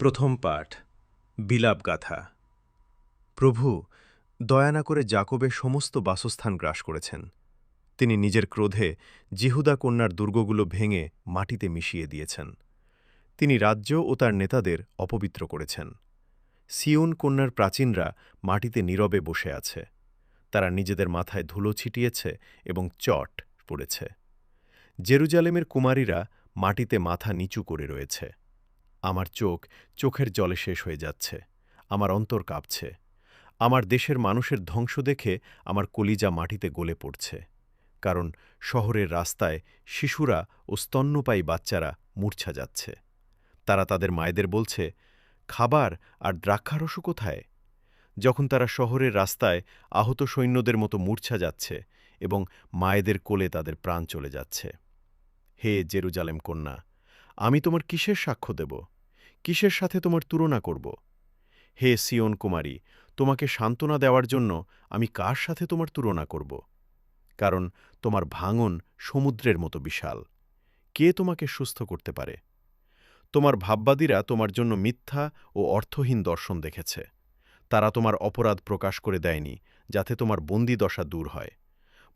প্রথম পাঠ বিলাপগাথা। প্রভু দয়া না করে যাকোবের সমস্ত বাসস্থান গ্রাস করেছেন। তিনি নিজের ক্রোধে জিহুদা কন্যার দুর্গগুলো ভেঙে মাটিতে মিশিয়ে দিয়েছেন। তিনি রাজ্য ও তার নেতাদের অপবিত্র করেছেন। সিয়ন কন্যার প্রাচীনরা মাটিতে নীরবে বসে আছে। তারা নিজেদের মাথায় ধুলো ছিটিয়েছে এবং চট পড়েছে। জেরুজালেমের কুমারীরা মাটিতে মাথা নিচু করে রয়েছে। আমার চোখের জলে শেষ হয়ে যাচ্ছে। আমার অন্তর কাঁপছে। আমার দেশের মানুষের ধ্বংস দেখে আমার কলিজা মাটিতে গলে পড়ছে। কারণ শহরের রাস্তায় শিশুরা ও স্তন্যপায়ী বাচ্চারা মূর্ছা যাচ্ছে। তারা তাদের মায়েদের বলছে, খাবার আর দ্রাক্ষারসও কোথায়? যখন তারা শহরের রাস্তায় আহত সৈন্যদের মতো মূর্ছা যাচ্ছে এবং মায়েদের কোলে তাদের প্রাণ চলে যাচ্ছে। হে জেরুজালেম কন্যা, আমি তোমার কিসের সাক্ষ্য দেব? কিসের সাথে তোমার তুলনা করব? হে সিয়ন কুমারী, তোমাকে সান্ত্বনা দেওয়ার জন্য আমি কার সাথে তোমার তুলনা করব? কারণ তোমার ভাঙন সমুদ্রের মতো বিশাল। কে তোমাকে সুস্থ করতে পারে? তোমার ভাববাদীরা তোমার জন্য মিথ্যা ও অর্থহীন দর্শন দেখেছে। তারা তোমার অপরাধ প্রকাশ করে দেয়নি, যাতে তোমার বন্দিদশা দূর হয়।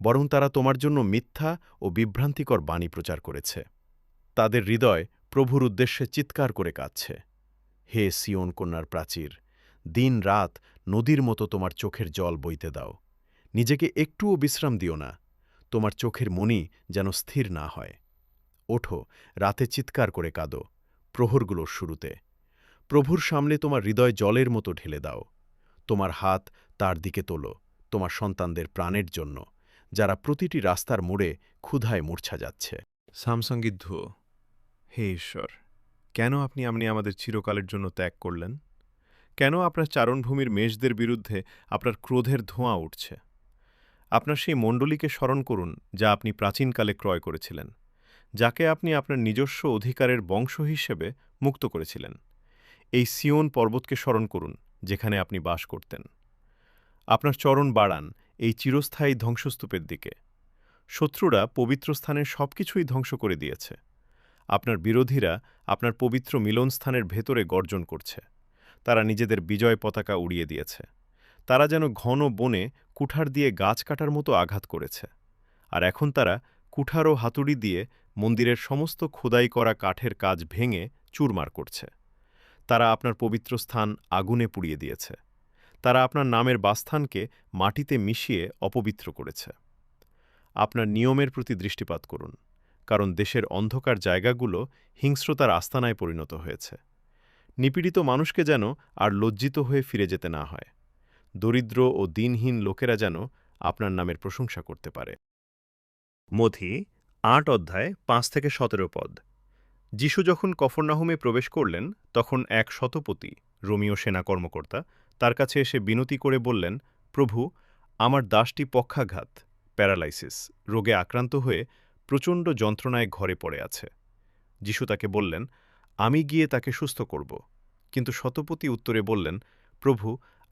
বরং তারা তোমার জন্য মিথ্যা ও বিভ্রান্তিকর বাণী প্রচার করেছে। তাদের হৃদয় প্রভুর উদ্দেশ্যে চিৎকার করে কাঁদছে। হে সিয়ন কন্যার প্রাচীর, দিন রাত নদীর মতো তোমার চোখের জল বইতে দাও। নিজেকে একটুও বিশ্রাম দিও না। তোমার চোখের মণি যেন স্থির না হয়। ওঠো, রাতে চিৎকার করে কাঁদো, প্রহরগুলোর শুরুতে। প্রভুর সামনে তোমার হৃদয় জলের মতো ঢেলে দাও। তোমার হাত তার দিকে তোলো, তোমার সন্তানদের প্রাণের জন্য, যারা প্রতিটি রাস্তার মোড়ে ক্ষুধায় মূর্ছা যাচ্ছে। সামসঙ্গীত হে ঈশ্বর, কেন আপনি আমাদের চিরকালের জন্য ত্যাগ করলেন? কেন আপনার চারণভূমির মেষদের বিরুদ্ধে আপনার ক্রোধের ধোঁয়া উঠছে? আপনার সেই মণ্ডলীকে স্মরণ করুন, যা আপনি প্রাচীনকালে ক্রয় করেছিলেন, যাকে আপনি আপনার নিজস্ব অধিকারের বংশ হিসেবে মুক্ত করেছিলেন। এই সিয়ন পর্বতকে স্মরণ করুন, যেখানে আপনি বাস করতেন। আপনার চরণ বাড়ান এই চিরস্থায়ী ধ্বংসস্তূপের দিকে। শত্রুরা পবিত্র স্থানের সবকিছুই ধ্বংস করে দিয়েছে। আপনার বিরোধীরা আপনার পবিত্র মিলনস্থানের ভেতরে গর্জন করছে। তারা নিজেদের বিজয় পতাকা উড়িয়ে দিয়েছে। তারা যেন ঘন বনে কুঠার দিয়ে গাছ কাটার মতো আঘাত করেছে। আর এখন তারা কুঠার ও হাতুড়ি দিয়ে মন্দিরের সমস্ত খোদাই করা কাঠের কাজ ভেঙে চুরমার করছে। তারা আপনার পবিত্র স্থান আগুনে পুড়িয়ে দিয়েছে। তারা আপনার নামের বাসস্থানকে মাটিতে মিশিয়ে অপবিত্র করেছে। আপনার নিয়মের প্রতি দৃষ্টিপাত করুন, কারণ দেশের অন্ধকার জায়গাগুলো হিংস্রতার আস্তানায় পরিণত হয়েছে। নিপীড়িত মানুষকে যেন আর লজ্জিত হয়ে ফিরে যেতে না হয়। দরিদ্র ও দিনহীন লোকেরা যেন আপনার নামের প্রশংসা করতে পারে। মথি ৮ অধ্যায় ৫-১৭ পদ। যিশু যখন কফরনাহুমে প্রবেশ করলেন, তখন এক শতপতি রোমীয় সেনা কর্মকর্তা তার কাছে এসে বিনতি করে বললেন, প্রভু, আমার দাসটি পক্ষাঘাত প্যারালাইসিস রোগে আক্রান্ত হয়ে প্রচণ্ড যন্ত্রণায় ঘরে পড়ে আছে। যিশু তাকে বললেন, আমি গিয়ে তাকে সুস্থ করব। কিন্তু শতপতি উত্তরে বললেন, প্রভু,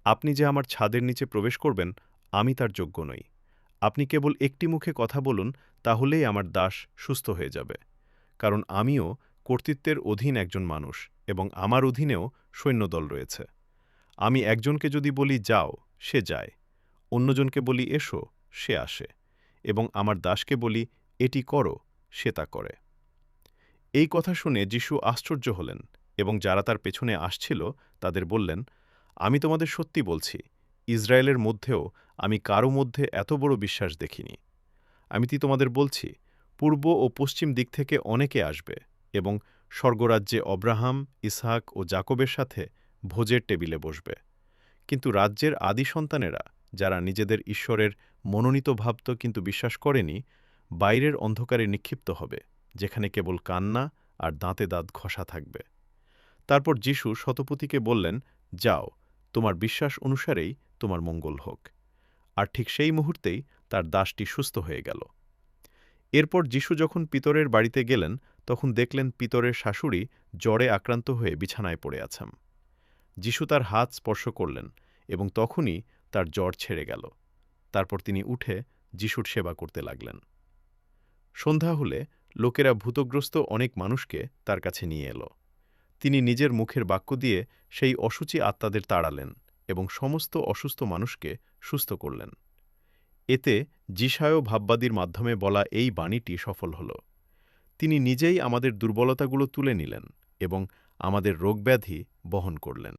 আপনি যে আমার ছাদের নিচে প্রবেশ করবেন, আমি তার যোগ্য নই। আপনি কেবল একটি মুখে কথা বলুন, তাহলেই আমার দাস সুস্থ হয়ে যাবে। কারণ আমিও কর্তৃত্বের অধীন একজন মানুষ, এবং আমার অধীনেও সৈন্যদল রয়েছে। আমি একজনকে যদি বলি যাও, সে যায়। অন্যজনকে বলি এসো, সে আসে। এবং আমার দাসকে বলি এটি করো, সে তা করে। এই কথা শুনে যিশু আশ্চর্য হলেন এবং যারা তার পেছনে আসছিল তাদের বললেন, আমি তোমাদের সত্যি বলছি, ইসরায়েলের মধ্যেও আমি কারো মধ্যে এত বড় বিশ্বাস দেখিনি। আমি তোমাদের বলছি, পূর্ব ও পশ্চিম দিক থেকে অনেকে আসবে এবং স্বর্গরাজ্যে অব্রাহাম, ইসহাক ও যাকবের সাথে ভোজের টেবিলে বসবে। কিন্তু রাজ্যের আদি সন্তানেরা, যারা নিজেদের ঈশ্বরের মনোনীত ভাবত কিন্তু বিশ্বাস করেনি, বাইরের অন্ধকারে নিক্ষিপ্ত হবে, যেখানে কেবল কান্না আর দাঁতে দাঁত ঘষা থাকবে। তারপর যিশু শতপতিকে বললেন, যাও, তোমার বিশ্বাস অনুসারেই তোমার মঙ্গল হোক। আর ঠিক সেই মুহূর্তেই তার দাসটি সুস্থ হয়ে গেল। এরপর যিশু যখন পিতরের বাড়িতে গেলেন, তখন দেখলেন পিতরের শাশুড়ি জ্বরে আক্রান্ত হয়ে বিছানায় পড়ে আছেন। যিশু তার হাত স্পর্শ করলেন এবং তখনই তার জ্বর ছেড়ে গেল। তারপর তিনি উঠে যিশুর সেবা করতে লাগলেন। সন্ধ্যা হলে লোকেরা ভূতগ্রস্ত অনেক মানুষকে তার কাছে নিয়ে এলো। তিনি নিজের মুখের বাক্য দিয়ে সেই অসুচি আত্মাদের তাড়ালেন এবং সমস্ত অসুস্থ মানুষকে সুস্থ করলেন। এতে যিশায় ভাববাদীর মাধ্যমে বলা এই বাণীটি সফল হল। তিনি নিজেই আমাদের দুর্বলতাগুলো তুলে নিলেন এবং আমাদের রোগব্যাধি বহন করলেন।